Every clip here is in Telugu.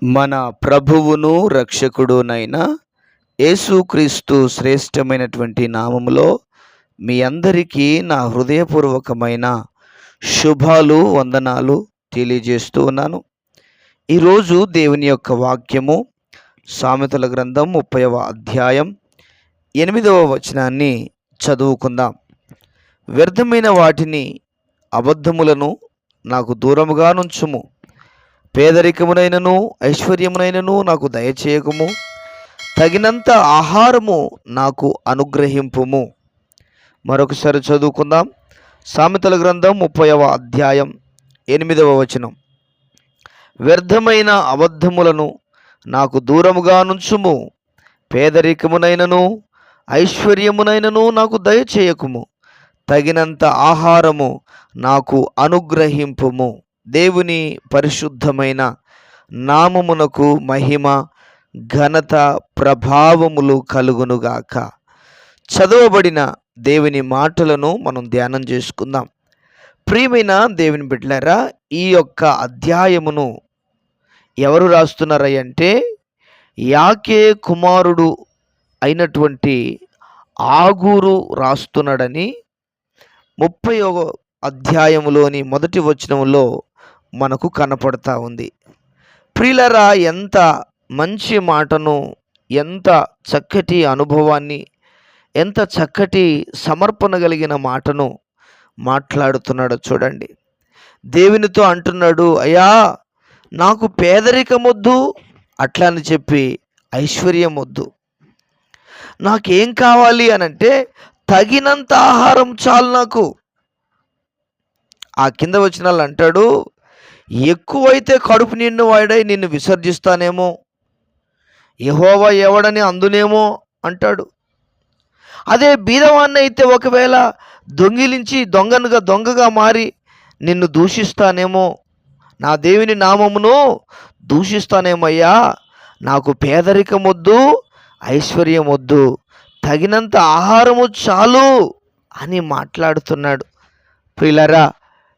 మన ప్రభువును రక్షకుడునైన యేసుక్రీస్తు శ్రేష్టమైనటువంటి నామములో మీ అందరికీ నా హృదయపూర్వకమైన శుభాలు వందనాలు తెలియజేస్తూ ఉన్నాను. ఈరోజు దేవుని యొక్క వాక్యము సామెతల గ్రంథం 30వ అధ్యాయం 8వ వచనాన్ని చదువుకుందాం. వ్యర్థమైన వాటిని అబద్ధములను నాకు దూరముగా నుంచుము. పేదరికమునైనను ఐశ్వర్యమునైనను నాకు దయచేయకుము. తగినంత ఆహారము నాకు అనుగ్రహింపుము. మరొకసారి చదువుకుందాం. సామెతల గ్రంథం 30వ అధ్యాయం 8వ వచనం. వ్యర్థమైన అబద్ధములను నాకు దూరముగా నుంచుము. పేదరికమునైనను ఐశ్వర్యమునైనను నాకు దయచేయకుము. తగినంత ఆహారము నాకు అనుగ్రహింపుము. దేవుని పరిశుద్ధమైన నామమునకు మహిమ ఘనత ప్రభావములు కలుగునుగాక. చదవబడిన దేవుని మాటలను మనం ధ్యానం చేసుకుందాం. ప్రియమైన దేవుని బిడ్డలారా, ఈ యొక్క అధ్యాయమును ఎవరు రాస్తున్నారంటే యాకే కుమారుడు అయినటువంటి ఆగూరు రాస్తున్నాడని 30వ అధ్యాయములోని మొదటి వచనములో మనకు కనపడతా ఉంది. ప్రియులారా, ఎంత మంచి మాటను, ఎంత చక్కటి అనుభవాన్ని, ఎంత చక్కటి సమర్పణ కలిగిన మాటను మాట్లాడుతున్నాడో చూడండి. దేవునితో అంటున్నాడు, అయ్యా నాకు పేదరికమొద్దు, అట్లా అని చెప్పి ఐశ్వర్యం వద్దు. నాకేం కావాలి అనంటే తగినంత ఆహారం చాలు నాకు. ఆ కింద వచనాలు అంటాడు, ఎక్కువైతే కడుపు నిండు వాడై నిన్ను విసర్జిస్తానేమో, యెహోవా ఎవడని అందునేమో అంటాడు. అదే బీదవాన్ని అయితే ఒకవేళ దొంగిలించి దొంగగా మారి నిన్ను దూషిస్తానేమో, నా దేవుని నామమును దూషిస్తానేమయ్యా. నాకు పేదరికం వద్దు, ఐశ్వర్యం వద్దు, తగినంత ఆహారము చాలు అని మాట్లాడుతున్నాడు. ప్రియులారా,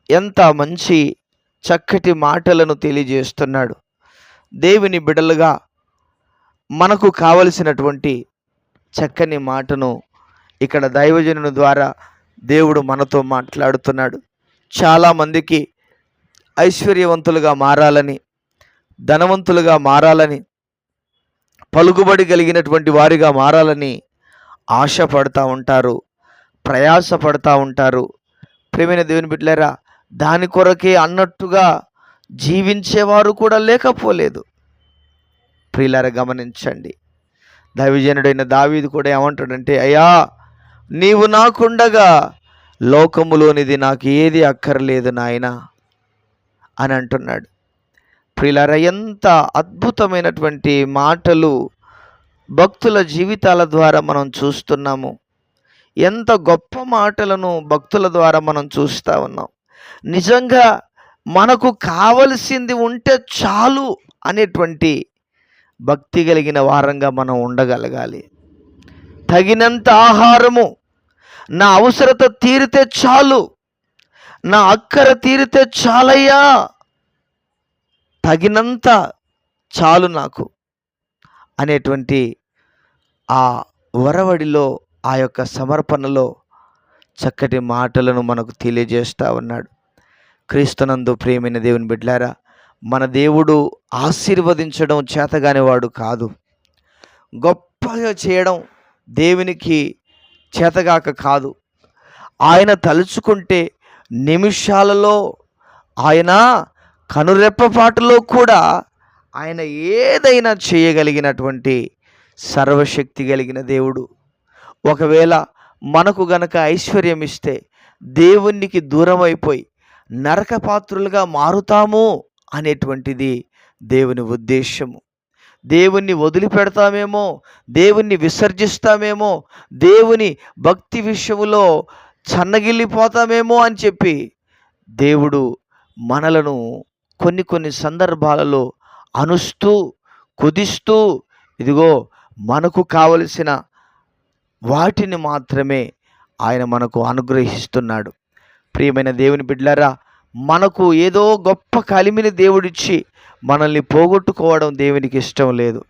ఎంత మంచి చక్కటి మాటలను తెలియజేస్తున్నాడు. దేవుని బిడ్డలుగా మనకు కావలసినటువంటి చక్కని మాటను ఇక్కడ దైవజనుని ద్వారా దేవుడు మనతో మాట్లాడుతున్నాడు. చాలామందికి ఐశ్వర్యవంతులుగా మారాలని, ధనవంతులుగా మారాలని, పలుకుబడి కలిగినటువంటి వారిగా మారాలని ఆశపడతా ఉంటారు, ప్రయాసపడతా ఉంటారు. ప్రియమైన దేవుని బిడ్డలారా, దాని కొరకే అన్నట్టుగా జీవించేవారు కూడా లేకపోలేదు. ప్రియులారా, గమనించండి. దైవజనుడైన దావీదు కూడా ఏమంటాడంటే, అయ్యా నీవు నాకుండగా లోకములోనిది నాకు ఏది అక్కర్లేదు నాయనా అని అంటున్నాడు. ప్రియులారా, ఎంత అద్భుతమైనటువంటి మాటలు భక్తుల జీవితాల ద్వారా మనం చూస్తున్నాము. ఎంత గొప్ప మాటలను భక్తుల ద్వారా మనం చూస్తూ ఉన్నాం. నిజంగా మనకు కావలసింది ఉంటే చాలు అనేటువంటి భక్తి కలిగిన వారంగా మనం ఉండగలగాలి. తగినంత ఆహారము, నా అవసరత తీరితే చాలు, నా అక్కర తీరితే చాలయ్యా, తగినంత చాలు నాకు అనేటువంటి ఆ వరవడిలో, ఆ యొక్క సమర్పణలో చక్కటి మాటలను మనకు తెలియజేస్తూ ఉన్నాడు. క్రీస్తునందు ప్రియమైన దేవుని బిడ్డలారా, మన దేవుడు ఆశీర్వదించడం చేతగానివాడు కాదు. గొప్పగా చేయడం దేవునికి చేతగాక కాదు. ఆయన తలుచుకుంటే నిమిషాలలో, ఆయన కనురెప్పపాటులో కూడా ఆయన ఏదైనా చేయగలిగినటువంటి సర్వశక్తి కలిగిన దేవుడు. ఒకవేళ మనకు గనక ఐశ్వర్యం ఇస్తే దేవునికి దూరం అయిపోయి నరకపాత్రులుగా మారుతాము అనేటువంటిది దేవుని ఉద్దేశము. దేవుణ్ణి వదిలిపెడతామేమో, దేవుణ్ణి విసర్జిస్తామేమో, దేవుని భక్తి విషయంలో సన్నగిల్లిపోతామేమో అని చెప్పి దేవుడు మనలను కొన్ని సందర్భాలలో అనుస్తూ, కుదిస్తూ, ఇదిగో మనకు కావలసిన వాటిని మాత్రమే ఆయన మనకు అనుగ్రహిస్తున్నాడు. ప్రియమైన దేవుని బిడ్డలారా, మనకు ఏదో గొప్ప కలిమిని దేవుడిచ్చి మనల్ని పోగొట్టుకోవడం దేవునికి ఇష్టం లేదు.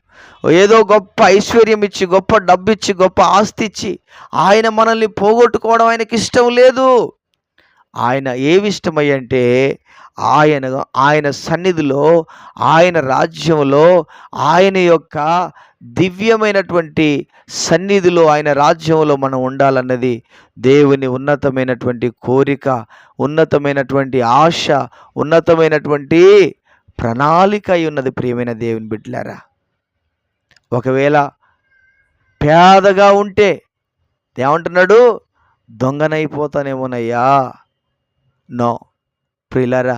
ఏదో గొప్ప ఐశ్వర్యం ఇచ్చి, గొప్ప డబ్బిచ్చి, గొప్ప ఆస్తి ఇచ్చి ఆయన మనల్ని పోగొట్టుకోవడం ఆయనకి ఇష్టం లేదు. ఆయన ఏమిష్టమయ్యంటే ఆయన ఆయన సన్నిధిలో, ఆయన రాజ్యంలో, ఆయన యొక్క దివ్యమైనటువంటి సన్నిధిలో, ఆయన రాజ్యంలో మనం ఉండాలన్నది దేవుని ఉన్నతమైనటువంటి కోరిక, ఉన్నతమైనటువంటి ఆశ, ఉన్నతమైనటువంటి ప్రణాళిక అయి ఉన్నది. ప్రియమైన దేవుని బిడ్డలారా, ఒకవేళ పేదగా ఉంటే ఏమంటున్నాడు? దొంగనైపోతానేమోనయ్యా. నో ప్రియులారా,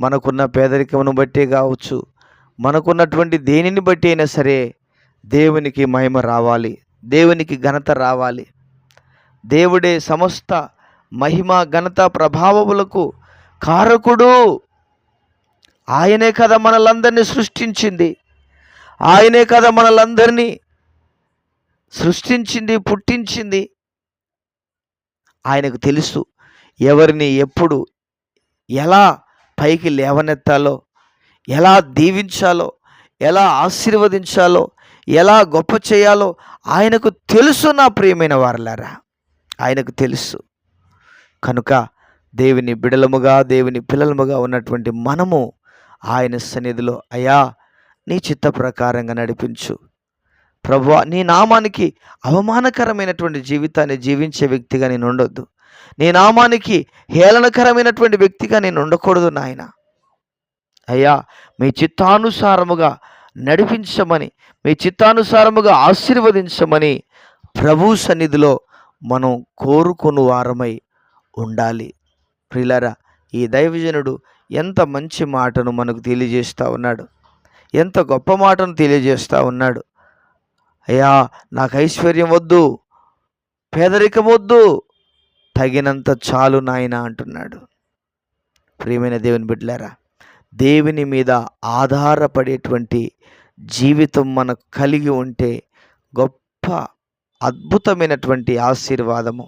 మనకున్న పేదరికమును బట్టే కావచ్చు, మనకున్నటువంటి దేనిని బట్టి అయినా సరే దేవునికి మహిమ రావాలి, దేవునికి ఘనత రావాలి. దేవుడే సమస్త మహిమ, ఘనత, ప్రభావములకు కారకుడు. ఆయనే కదా మనలందరినీ సృష్టించింది, ఆయనే కదా మనలందరినీ సృష్టించింది, పుట్టించింది. ఆయనకు తెలుసు ఎవరిని ఎప్పుడు ఎలా పైకి లేవనెత్తాలో, ఎలా దీవించాలో, ఎలా ఆశీర్వదించాలో, ఎలా గొప్ప చేయాలో ఆయనకు తెలుసు. నా ప్రియమైన వారలారా, ఆయనకు తెలుసు. కనుక దేవుని బిడలముగా, దేవుని పిల్లలముగా ఉన్నటువంటి మనము ఆయన సన్నిధిలో, అయ్యా నీ చిత్త ప్రకారంగా నడిపించు ప్రభువా, నీ నామానికి అవమానకరమైనటువంటి జీవితాన్ని జీవించే వ్యక్తిగా నేను ఉండొద్దు, నీ నామానికి హేళనకరమైనటువంటి వ్యక్తిగా నేను ఉండకూడదు నాయన. అయ్యా మీ చిత్తానుసారముగా నడిపించమని, మీ చిత్తానుసారముగా ఆశీర్వదించమని ప్రభు సన్నిధిలో మనం కోరుకుని వారమై ఉండాలి. ప్రియులారా, ఈ దైవజనుడు ఎంత మంచి మాటను మనకు తెలియజేస్తూ ఉన్నాడు, ఎంత గొప్ప మాటను తెలియజేస్తూ ఉన్నాడు. అయ్యా నాకు ఐశ్వర్యం వద్దు, పేదరికం వద్దు, తగినంత చాలు నాయన అంటున్నాడు. ప్రియమైన దేవుని బిడ్డలారా, దేవుని మీద ఆధారపడేటువంటి జీవితం మనకు కలిగి ఉంటే గొప్ప అద్భుతమైనటువంటి ఆశీర్వాదము,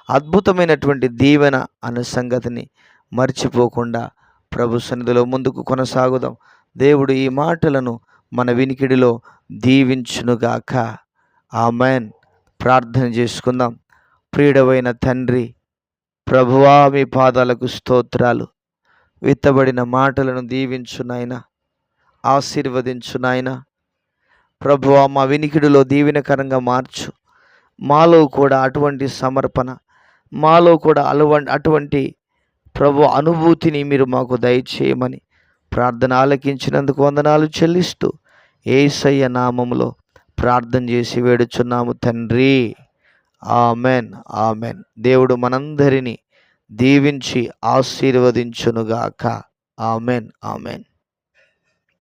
అద్భుతమైనటువంటి దీవెన అనే సంగతిని మర్చిపోకుండా ప్రభు సన్నిధిలో ముందుకు కొనసాగుదాం. దేవుడు ఈ మాటలను మన వినికిడిలో దీవించునుగాక. ఆమెన్. ప్రార్థన చేసుకుందాం. ప్రియుడవైన తండ్రి, ప్రభువా మీ పాదాలకు స్తోత్రాలు. విత్తబడిన మాటలను దీవించు నాయన, ఆశీర్వదించు నాయన. ప్రభువా మా వినికిడిలో దీవెనకరంగా మార్చు. మాలో కూడా అటువంటి సమర్పణ, మాలో కూడా అటువంటి ప్రభు అనుభూతిని మీరు మాకు దయచేయమని ప్రార్థన ఆలకించినందుకు వందనాలు చెల్లిస్తూ యేసయ్య నామములో ప్రార్థన చేసి వేడుచున్నాము తండ్రి. Amen, amen. దేవుడు మనందరినీ దీవించి ఆశీర్వదించునుగాక. Amen, amen.